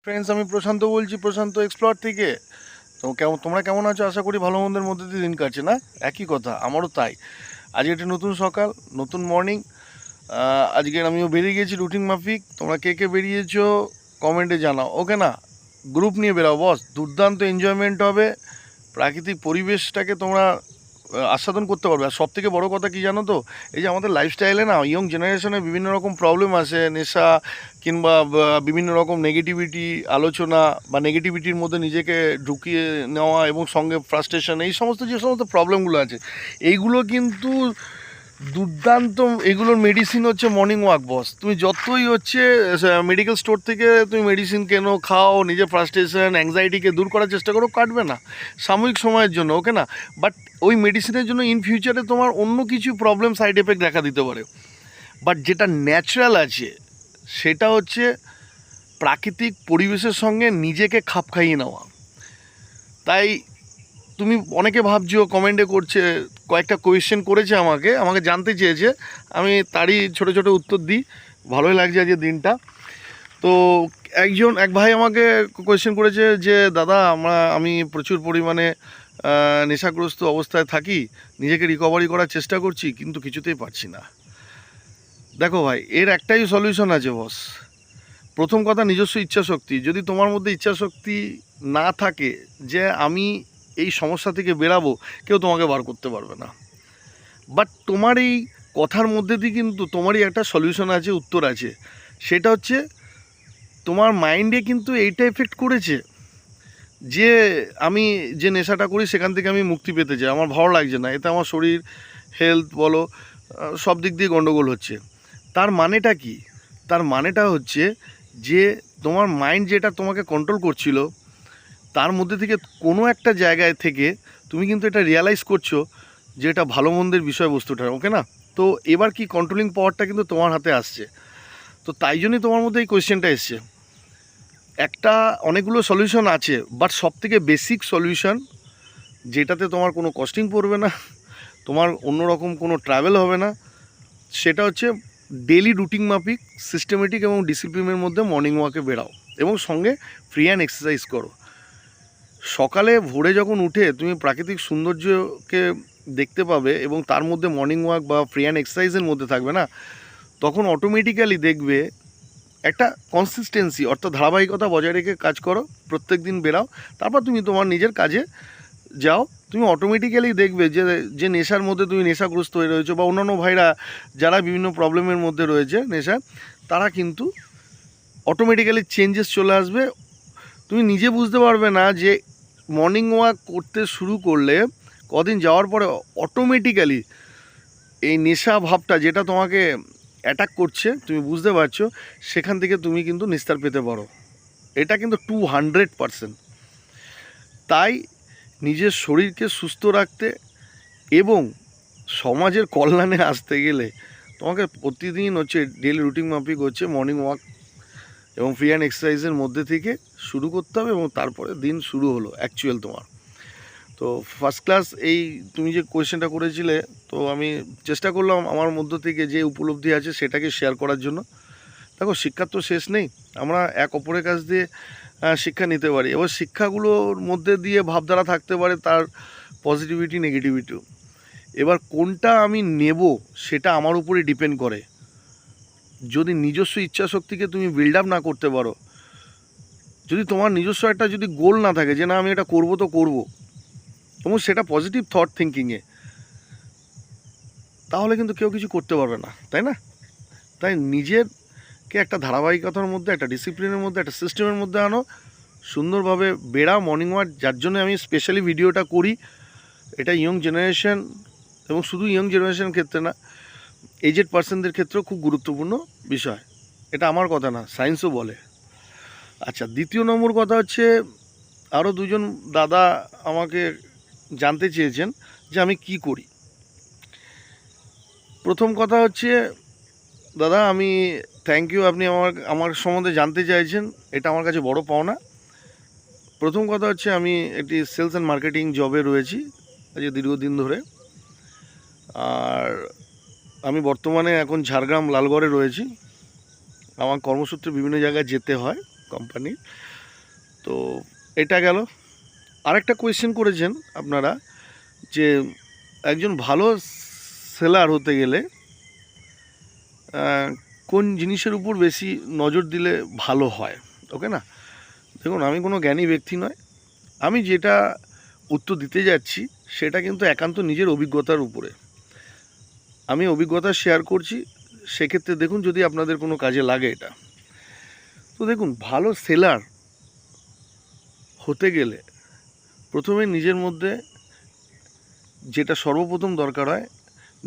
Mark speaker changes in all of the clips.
Speaker 1: Friends, আমি প্রশান্ত বলছি, প্রশান্ত explore থেকে। তো তোমরা কেমন আছো? আশা করি ভালো মন্দের মধ্যে দিয়ে দিন কাটছে না? একই কথা, আমারও তাই। আজকে একটা নতুন সকাল, নতুন মর্নিং। আজকে আমিও বেরিয়ে গেছি রুটিন মাফিক। তোমরা কে কে বেরিয়েছো কমেন্টে জানাও, ওকে না? গ্রুপ নিয়ে বেরাও বস, দুর্দান্ত এনজয়মেন্ট হবে। প্রাকৃতিক পরিবেশটাকে তোমরা আস্বাদন করতে পারবে। আর সব থেকে বড়ো কথা কি জানো তো, এই যে আমাদের লাইফস্টাইলে না ইয়ং জেনারেশনে বিভিন্ন রকম প্রবলেম আসে, নেশা কিংবা বিভিন্ন রকম নেগেটিভিটি আলোচনা বা নেগেটিভিটির মধ্যে নিজেকে ঢুকিয়ে নেওয়া এবং সঙ্গে ফ্রাস্ট্রেশন, এই সমস্ত যে সমস্ত প্রবলেমগুলো আছে, এইগুলো কিন্তু দুর্দান্ত। এগুলোর মেডিসিন হচ্ছে মর্নিং ওয়াক বস। তুমি যতই হচ্ছে মেডিকেল স্টোর থেকে তুমি মেডিসিন কেনো, খাও, নিজের ফ্রাস্ট্রেশন অ্যাংজাইটিকে দূর করার চেষ্টা করো, কাটবে না সাময়িক সময়ের জন্য, ওকে না? বাট ওই মেডিসিনের জন্য ইন ফিউচারে তোমার অন্য কিছু প্রবলেম, সাইড এফেক্ট দেখা দিতে পারে। বাট যেটা ন্যাচারাল আছে সেটা হচ্ছে প্রাকৃতিক পরিবেশের সঙ্গে নিজেকে খাপ খাইয়ে নেওয়া। তাই তুমি অনেকে ভাবছো, কমেন্টে করছে, কয়েকটা কোয়েশ্চেন করেছে আমাকে জানতে চেয়েছে, আমি তারই ছোটো ছোটো উত্তর দিই। ভালোই লাগছে আজকে দিনটা। তো এক ভাই আমাকে কোয়েশ্চেন করেছে যে দাদা, আমি প্রচুর পরিমাণে নেশাগ্রস্ত অবস্থায় থাকি, নিজেকে রিকভারি করার চেষ্টা করছি, কিন্তু কিছুতেই পারছি না। দেখো ভাই, এর একটাই সলিউশন আছে বস। প্রথম কথা, নিজস্ব ইচ্ছাশক্তি। যদি তোমার মধ্যে ইচ্ছাশক্তি না থাকে যে আমি এই সমস্যা থেকে বেরাবো, কেউ তোমাকে বার করতে পারবে না। বাট তোমার এই কথার মধ্যে দিয়ে কিন্তু তোমারই একটা সলিউশন আছে, উত্তর আছে। সেটা হচ্ছে তোমার মাইন্ডে কিন্তু এইটা এফেক্ট করেছে যে আমি যে নেশাটা করি সেখান থেকে আমি মুক্তি পেতে চাই, আমার ভালো লাগছে না, এতে আমার শরীর, হেলথ বলো, সব দিক দিয়ে গণ্ডগোল হচ্ছে। তার মানেটা কি? তার মানেটা হচ্ছে যে তোমার মাইন্ড যেটা তোমাকে কন্ট্রোল করছিল, তার মধ্যে থেকে কোনো একটা জায়গায় থেকে তুমি কিন্তু এটা রিয়ালাইজ করছো যে এটা ভালো মন্দের বিষয়বস্তুটা, ওকে না? তো এবার কি কন্ট্রোলিং পাওয়ারটা কিন্তু তোমার হাতে আসছে। তো তাই জন্যই তোমার মধ্যে এই কোয়েশ্চেনটা এসছে। অনেকগুলো সলিউশন আছে, বাট সবথেকে বেসিক সলিউশন, যেটাতে তোমার কোনো কস্টিং পড়বে না, তোমার অন্যরকম কোনো ট্রাভেল হবে না, সেটা হচ্ছে ডেলি রুটিন মাফিক, সিস্টেমেটিক এবং ডিসিপ্লিনের মধ্যে মর্নিং ওয়াকে বেরাও এবং সঙ্গে ফ্রি হ্যান্ড এক্সারসাইজ করো। সকালে ভোরে যখন উঠে তুমি প্রাকৃতিক সৌন্দর্যকে দেখতে পাবে এবং তার মধ্যে মর্নিং ওয়াক বা ফ্রি হ্যান্ড এক্সারসাইজের মধ্যে থাকবে না, তখন অটোমেটিক্যালি দেখবে একটা কনসিস্টেন্সি, অর্থাৎ ধারাবাহিকতা বজায় রেখে কাজ করো, প্রত্যেক দিন বেরাও, তারপর তুমি তোমার নিজের কাজে যাও। তুমি অটোমেটিক্যালি দেখবে যে যে নেশার মধ্যে তুমি নেশাগ্রস্ত হয়ে রয়েছো, বা অন্যান্য ভাইরা যারা বিভিন্ন প্রবলেমের মধ্যে রয়েছে নেশা, তারা কিন্তু অটোমেটিক্যালি চেঞ্জেস চলে আসবে। তুমি নিজে বুঝতে পারবে না যে মর্নিং ওয়াক করতে শুরু করলে কদিন যাওয়ার পরে অটোমেটিক্যালি এই নেশা ভাবটা যেটা তোমাকে অ্যাটাক করছে, তুমি বুঝতে পারছো, সেখান থেকে তুমি কিন্তু নিস্তার পেতে পারো। এটা কিন্তু 200%। তাই নিজের শরীরকে সুস্থ রাখতে এবং সমাজের কল্যাণে আসতে গেলে তোমাকে প্রতিদিন হচ্ছে ডেলি রুটিন মাফিক হচ্ছে মর্নিং ওয়াক এবং ফ্রি হ্যান্ড এক্সারসাইজের মধ্যে থেকে শুরু করতে হবে, এবং তারপরে দিন শুরু হলো অ্যাকচুয়াল তোমার। তো ফার্স্ট ক্লাস এই তুমি যে কোয়েশ্চেনটা করেছিলে, তো আমি চেষ্টা করলাম আমার মধ্য থেকে যে উপলব্ধি আছে সেটাকে শেয়ার করার জন্য। দেখো, শিক্ষার তো শেষ নেই, আমরা এক অপরের কাছ দিয়ে শিক্ষা নিতে পারি। এবার শিক্ষাগুলোর মধ্যে দিয়ে ভাবধারা থাকতে পারে, তার পজিটিভিটি, নেগেটিভিটিও। এবার কোনটা আমি নেব সেটা আমার উপরে ডিপেন্ড করে। যদি নিজস্ব ইচ্ছাশক্তিকে তুমি বিল্ড আপ না করতে পারো, যদি তোমার নিজস্ব একটা যদি গোল না থাকে যে না আমি এটা করব তো করব, এবং সেটা পজিটিভ থট থিঙ্কিংয়ে, তাহলে কিন্তু কেউ কিছু করতে পারবে না, তাই না? তাই নিজেরকে একটা ধারাবাহিকতার মধ্যে, একটা ডিসিপ্লিনের মধ্যে, একটা সিস্টেমের মধ্যে আনো, সুন্দরভাবে বেড়াও মর্নিং ওয়াক। যার জন্য আমি স্পেশালি ভিডিওটা করি, এটা ইয়ং জেনারেশন, এবং শুধু ইয়ং জেনারেশন ক্ষেত্রে না, এজেড পার্সনদের ক্ষেত্রেও খুব গুরুত্বপূর্ণ বিষয়। এটা আমার কথা না, সায়েন্সও বলে। আচ্ছা, দ্বিতীয় নম্বর কথা হচ্ছে, আরও দুজন দাদা আমাকে জানতে চেয়েছেন যে আমি কি করি। প্রথম কথা হচ্ছে, দাদা আমি থ্যাংক ইউ, আপনি আমার সম্বন্ধে জানতে চাইছেন, এটা আমার কাছে বড় পাওনা। প্রথম কথা হচ্ছে, আমি একটি সেলস অ্যান্ড মার্কেটিং জবে রয়েছি আজ দীর্ঘদিন ধরে। আর আমি বর্তমানে এখন ঝাড়গ্রাম লালগড়ে রয়েছি। আমার কর্মসূত্রে বিভিন্ন জায়গায় যেতে হয়। কোম্পানির। তো এটা গেল। আরেকটা কোয়েশ্চেন করেছেন আপনারা যে একজন ভালো সেলার হতে গেলে কোন জিনিসের উপর বেশি নজর দিলে ভালো হয়, ওকে না? দেখুন, আমি কোনো জ্ঞানী ব্যক্তি নয়, আমি যেটা উত্তর দিতে যাচ্ছি সেটা কিন্তু একান্ত নিজের অভিজ্ঞতার উপরে আমি অভিজ্ঞতা শেয়ার করছি। সেক্ষেত্রে দেখুন যদি আপনাদের কোনো কাজে লাগে এটা। তো দেখুন, ভালো সেলার হতে গেলে প্রথমে নিজের মধ্যে যেটা সর্বপ্রথম দরকার হয়,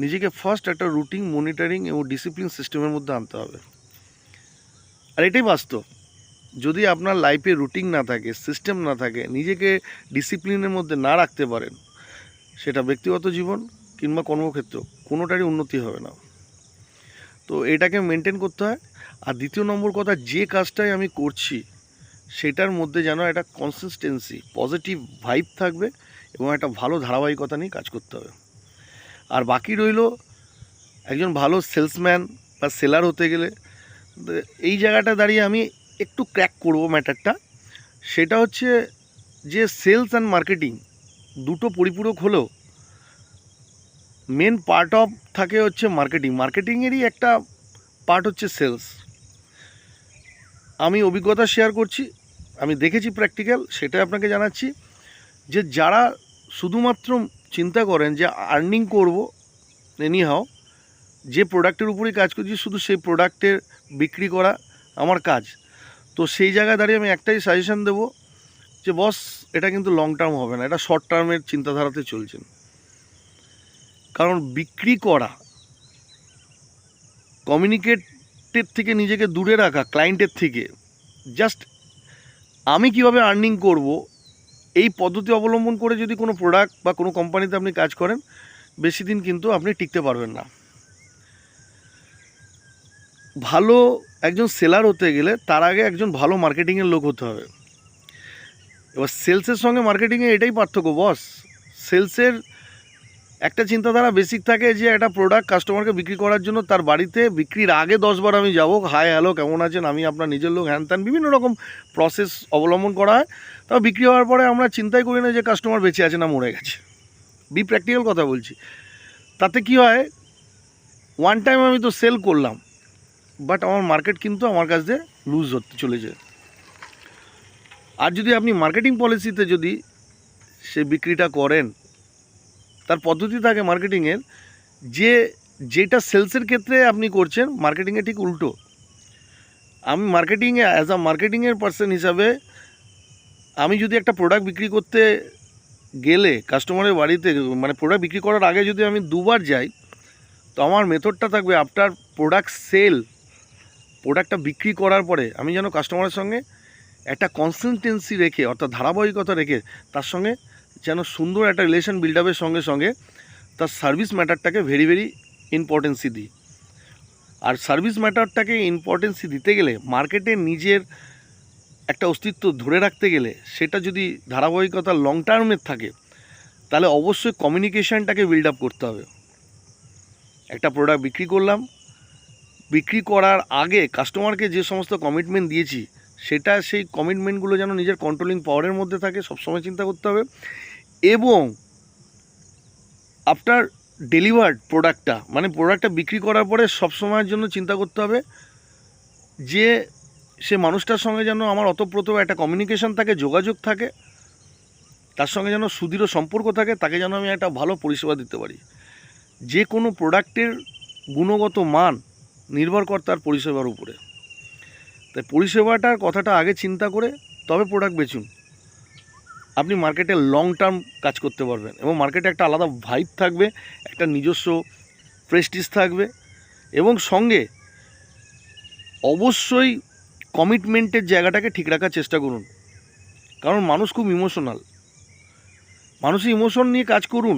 Speaker 1: নিজেকে ফার্স্ট একটা রুটিন, মনিটরিং এবং ডিসিপ্লিন সিস্টেমের মধ্যে আনতে হবে। আর এটাই বাস্তব। যদি আপনার লাইফে রুটিন না থাকে, সিস্টেম না থাকে, নিজেকে ডিসিপ্লিনের মধ্যে না রাখতে পারেন, সেটা ব্যক্তিগত জীবন কিংবা কর্মক্ষেত্র কোনোটারই উন্নতি হবে না। তো এটাকে মেনটেন করতে হয়। আর দ্বিতীয় নম্বর কথা, যে কাজটাই আমি করছি সেটার মধ্যে যেন একটা কনসিস্টেন্সি, পজিটিভ ভাইব থাকবে এবং একটা ভালো ধারাবাহিকতা নিয়ে কাজ করতে হবে। আর বাকি রইল একজন ভালো সেলসম্যান বা সেলার হতে গেলে এই জায়গাটা দাঁড়িয়ে আমি একটু ক্র্যাক করব ম্যাটারটা। সেটা হচ্ছে যে সেলস অ্যান্ড মার্কেটিং দুটো পরিপূরক হলেও মেন পার্ট অফ থাকে হচ্ছে মার্কেটিং। মার্কেটিংয়েরই একটা পার্ট হচ্ছে সেলস। আমি অভিজ্ঞতা শেয়ার করছি, আমি দেখেছি প্র্যাকটিক্যাল, সেটা আপনাকে জানাচ্ছি। যে যারা শুধুমাত্র চিন্তা করেন যে আর্নিং করব এনি হাও, যে প্রোডাক্টের উপরেই কাজ করছি শুধু সেই প্রোডাক্টের বিক্রি করা আমার কাজ, তো সেই জায়গায় দাঁড়িয়ে আমি একটাই সাজেশন দেবো যে বস, এটা কিন্তু লং টার্ম হবে না, এটা শর্ট টার্মের চিন্তাধারাতে চলছেন। কারণ বিক্রি করা, কমিউনিকেটের থেকে নিজেকে দূরে রাখা ক্লায়েন্টের থেকে, জাস্ট আমি কিভাবে আর্নিং করব এই পদ্ধতি অবলম্বন করে যদি কোনো প্রোডাক্ট বা কোনো কোম্পানিতে আপনি কাজ করেন, বেশি দিন কিন্তু আপনি টিকতে পারবেন না। ভালো একজন সেলার হতে গেলে তার আগে একজন ভালো মার্কেটিংয়ের লোক হতে হবে। এবার সেলসের সঙ্গে মার্কেটিংয়ে এটাই পার্থক্য বস। সেলসের একটা চিন্তাধারা বেসিক থাকে যে একটা প্রোডাক্ট কাস্টমারকে বিক্রি করার জন্য তার বাড়িতে বিক্রির আগে 10বার আমি যাব, হাই হ্যালো কেমন আছেন, আমি আপনার নিজের লোক, হ্যান ত্যান বিভিন্ন রকম প্রসেস অবলম্বন করা হয়। তবে বিক্রি হওয়ার পরে আমরা চিন্তাই করি না যে কাস্টমার বেঁচে আছে না মরে গেছে। বি প্র্যাকটিক্যাল কথা বলছি। তাতে কি হয়, ওয়ান টাইম আমি তো সেল করলাম, বাট আমার মার্কেট কিন্তু আমার কাছ দিয়ে লুজ হতে চলে যায়। আর যদি আপনি মার্কেটিং পলিসিতে যদি সে বিক্রিটা করেন, তার পদ্ধতি থাকে মার্কেটিংয়ের, যে যেটা সেলসের ক্ষেত্রে আপনি করছেন মার্কেটিংয়ে ঠিক উল্টো। আমি মার্কেটিংয়ে অ্যাজ আ মার্কেটিংয়ের পার্সন হিসাবে আমি যদি একটা প্রোডাক্ট বিক্রি করতে গেলে কাস্টমারের বাড়িতে, মানে প্রোডাক্ট বিক্রি করার আগে যদি আমি 2বার যাই, তো আমার মেথডটা থাকবে আফটার প্রোডাক্ট সেল, প্রোডাক্টটা বিক্রি করার পরে আমি যেন কাস্টমারের সঙ্গে একটা কনসিস্টেন্সি রেখে, অর্থাৎ ধারাবাহিকতা রেখে তার সঙ্গে যেন সুন্দর একটা রিলেশন বিল্ড আপের সঙ্গে সঙ্গে তার সার্ভিস ম্যাটারটাকে ভেরি ভেরি ইম্পর্টেন্সি দিই। আর সার্ভিস ম্যাটারটাকে ইম্পর্টেন্সি দিতে গেলে, মার্কেটে নিজের একটা অস্তিত্ব ধরে রাখতে গেলে, সেটা যদি ধারাবাহিকতা লং টার্মের থাকে, তাহলে অবশ্যই কমিউনিকেশানটাকে বিল্ড আপ করতে হবে। একটা প্রোডাক্ট বিক্রি করলাম, বিক্রি করার আগে কাস্টমারকে যে সমস্ত কমিটমেন্ট দিয়েছি, সেটা সেই কমিটমেন্টগুলো যেন নিজের কন্ট্রোলিং পাওয়ারের মধ্যে থাকে, সবসময় চিন্তা করতে হবে। এবং আফটার ডেলিভার্ড প্রোডাক্টটা, মানে প্রোডাক্টটা বিক্রি করার পরে সবসময়ের জন্য চিন্তা করতে হবে যে সে মানুষটার সঙ্গে যেন আমার অতপ্রত একটা কমিউনিকেশান থাকে, যোগাযোগ থাকে, তার সঙ্গে যেন সুদৃঢ় সম্পর্ক থাকে, তাকে যেন আমি একটা ভালো পরিষেবা দিতে পারি। যে কোনো প্রোডাক্টের গুণগত মান নির্ভর করে তার পরিষেবার উপরে। তাই পরিষেবাটার কথাটা আগে চিন্তা করে তবে প্রোডাক্ট বেচুন। আপনি মার্কেটে লং টার্ম কাজ করতে পারবেন এবং মার্কেটে একটা আলাদা ভাইব থাকবে, একটা নিজস্ব প্রেস্টিজ থাকবে। এবং সঙ্গে অবশ্যই কমিটমেন্টের জায়গাটাকে ঠিক রাখার চেষ্টা করুন, কারণ মানুষ খুব ইমোশনাল। মানুষের ইমোশন নিয়ে কাজ করুন,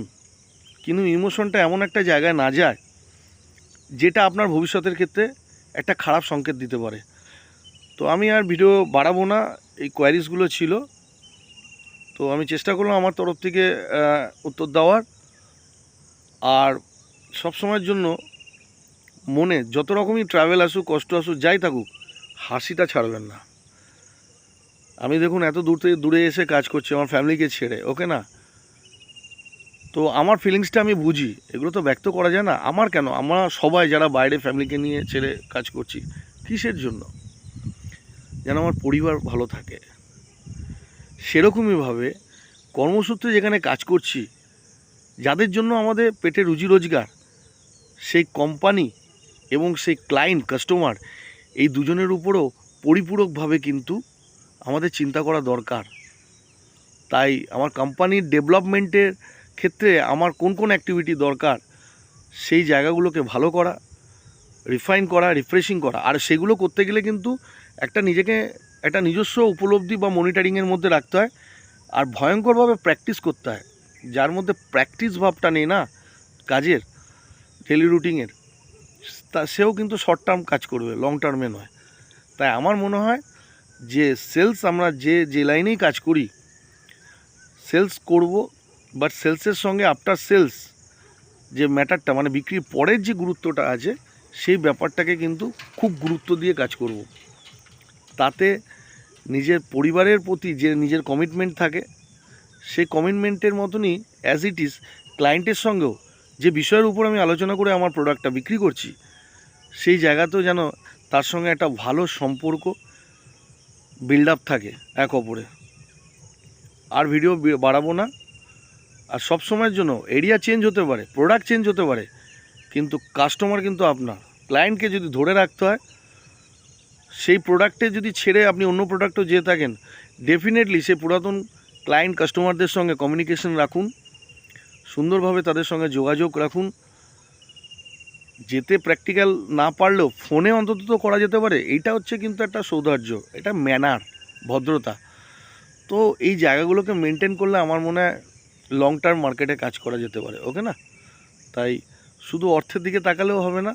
Speaker 1: কিন্তু ইমোশনটা এমন একটা জায়গায় না যায় যেটা আপনার ভবিষ্যতের ক্ষেত্রে একটা খারাপ সংকেত দিতে পারে। তো আমি আর ভিডিও বাড়াবো না, এই কোয়ারিজগুলো ছিল, তো আমি চেষ্টা করলাম আমার তরফ থেকে উত্তর দেওয়ার। আর সব সময়ের জন্য মনে যত রকমই ট্রাভেল আসুক, কষ্ট আসুক, যাই থাকুক, হাসিটা ছাড়বেন না। আমি দেখুন এত দূর থেকে দূরে এসে কাজ করছি আমার ফ্যামিলিকে ছেড়ে, ওকে না? তো আমার ফিলিংসটা আমি বুঝি, এগুলো তো ব্যক্ত করা যায় না। আমার কেন, আমরা সবাই যারা বাইরে ফ্যামিলিকে নিয়ে ছেড়ে কাজ করছি, কিসের জন্য? যেন আমার পরিবার ভালো থাকে। সেরকমইভাবে কর্মসূত্রে যেখানে কাজ করছি, যাদের জন্য আমাদের পেটে রুজি রোজগার, সেই কোম্পানি এবং সেই ক্লায়েন্ট কাস্টমার, এই দুজনের উপরও পরিপূরকভাবে কিন্তু আমাদের চিন্তা করা দরকার। তাই আমার কোম্পানির ডেভেলপমেন্টের ক্ষেত্রে আমার কোন কোন অ্যাক্টিভিটি দরকার, সেই জায়গাগুলোকে ভালো করা, রিফাইন করা, রিফ্রেশিং করা। আর সেগুলো করতে গেলে কিন্তু নিজেকে একটা নিজস্ব উপলব্ধি বা মনিটরিংয়ের মধ্যে রাখতে হয়, আর ভয়ঙ্করভাবে প্র্যাকটিস করতে হয়। যার মধ্যে প্র্যাকটিস ভাবটা নেই না কাজের, ডেলি রুটিনের, সেও কিন্তু শর্ট টার্ম কাজ করবে, লং টার্মে নয়। তাই আমার মনে হয় যে সেলস, আমরা যে লাইনেই কাজ করি, সেলস করব, বাট সেলসের সঙ্গে আফটার সেলস যে ম্যাটারটা, মানে বিক্রির পরের যে গুরুত্বটা আছে, সেই ব্যাপারটাকে কিন্তু খুব গুরুত্ব দিয়ে কাজ করব। তাতে নিজের পরিবারের প্রতি যে নিজের কমিটমেন্ট থাকে, সেই কমিটমেন্টের মতনই অ্যাজ ইট ইজ ক্লায়েন্টের সঙ্গেও যে বিষয়ের উপর আমি আলোচনা করে আমার প্রোডাক্টটা বিক্রি করছি, সেই জায়গাতেও যেন তার সঙ্গে একটা ভালো সম্পর্ক বিল্ড আপ থাকে এক অপরে। আর ভিডিও বাড়াবো না। আর সব সময়ের জন্য এরিয়া চেঞ্জ হতে পারে, প্রোডাক্ট চেঞ্জ হতে পারে, কিন্তু কাস্টমার কিন্তু আপনার। ক্লায়েন্টকে যদি ধরে রাখতে হয়, সেই প্রোডাক্টে যদি ছেড়ে আপনি অন্য প্রোডাক্টও যেয়ে থাকেন, ডেফিনেটলি সেই পুরাতন ক্লায়েন্ট কাস্টমারদের সঙ্গে কমিউনিকেশন রাখুন, সুন্দরভাবে তাদের সঙ্গে যোগাযোগ রাখুন। যেতে প্র্যাকটিক্যাল না পারলেও ফোনে অন্তত তো করা যেতে পারে। এইটা হচ্ছে কিন্তু একটা সৌন্দর্য, এটা ম্যানার, ভদ্রতা। তো এই জায়গাগুলোকে মেনটেন করলে আমার মনে হয় লং টার্ম মার্কেটে কাজ করা যেতে পারে, ওকে না? তাই শুধু অর্থের দিকে তাকালেও হবে না,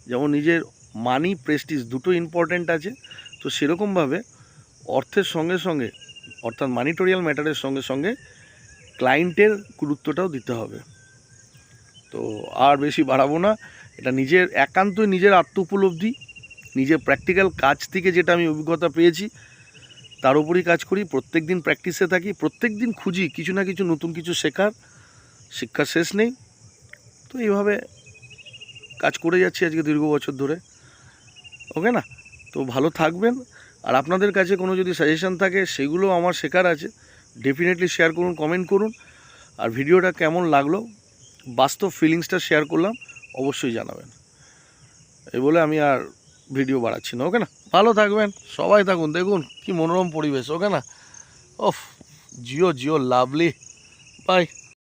Speaker 1: যেমন নিজের মানি, প্রেস্টিজ দুটো ইম্পর্ট্যান্ট আছে, তো সেরকমভাবে অর্থের সঙ্গে সঙ্গে, অর্থাৎ মানিটোরিয়াল ম্যাটারের সঙ্গে সঙ্গে ক্লায়েন্টের গুরুত্বটাও দিতে হবে। তো আর বেশি বাড়াবো না। এটা নিজের একান্তই নিজের আত্ম উপলব্ধি, নিজের প্র্যাকটিক্যাল কাজ থেকে যেটা আমি অভিজ্ঞতা পেয়েছি তার উপরই কাজ করি। প্রত্যেক দিন প্র্যাকটিসে থাকি, প্রত্যেক দিন খুঁজি কিছু না কিছু নতুন কিছু শেখার, শিক্ষার শেষ নেই। তো এইভাবে কাজ করে যাচ্ছি আজকে দীর্ঘ বছর ধরে, ওকে না? তো ভালো থাকবেন। আর আপনাদের কাছে কোনো যদি সাজেশান থাকে, সেগুলো আমার শেখার আছে, ডেফিনেটলি শেয়ার করুন, কমেন্ট করুন। আর ভিডিওটা কেমন লাগলো, বাস্তব ফিলিংসটা শেয়ার করলাম, অবশ্যই জানাবেন। এই বলে আমি আর ভিডিও বাড়াচ্ছি না, ওকে না? ভালো থাকবেন, সবাই থাকুন। দেখুন কি মনোরম পরিবেশ, ওকে না? ওফ, জিও জিও লাভলি, বাই।